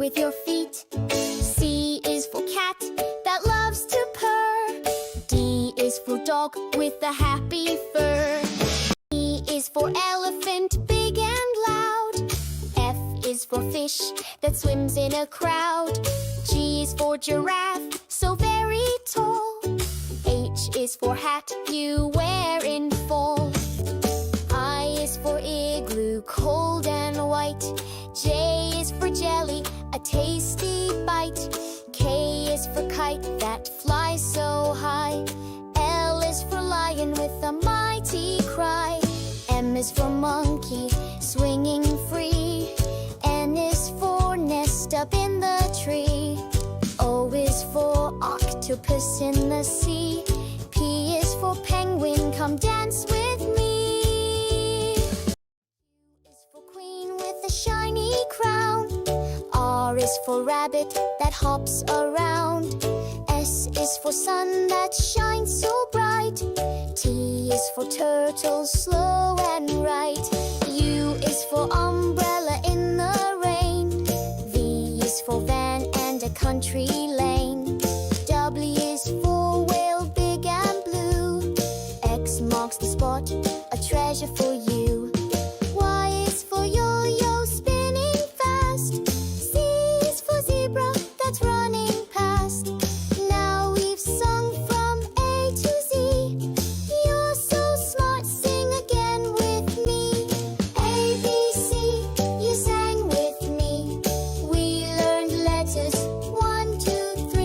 with your feet. C is for cat that loves to purr. D is for dog with a happy fur. E is for elephant, big and loud. F is for fish that swims in a crowd. G is for giraffe, so very tall. H is for hat you wear in fall. I is for igloo, cold and white. J is for jelly, a tasty bite. K is for kite that flies so high. L is for lion with a mighty cry. M is for monkey, swinging free. N is for nest up in the tree. O is for octopus in the sea. P is for penguin, come dance with me. Q is for queen with a shiny crown. R is for rabbit that hops around. S is for sun that shines so bright. T is for turtle, slow and right. U is for umbrella in the rain. V is for van and a country lane. W is for whale, big and blue. X marks the spot, a treasure for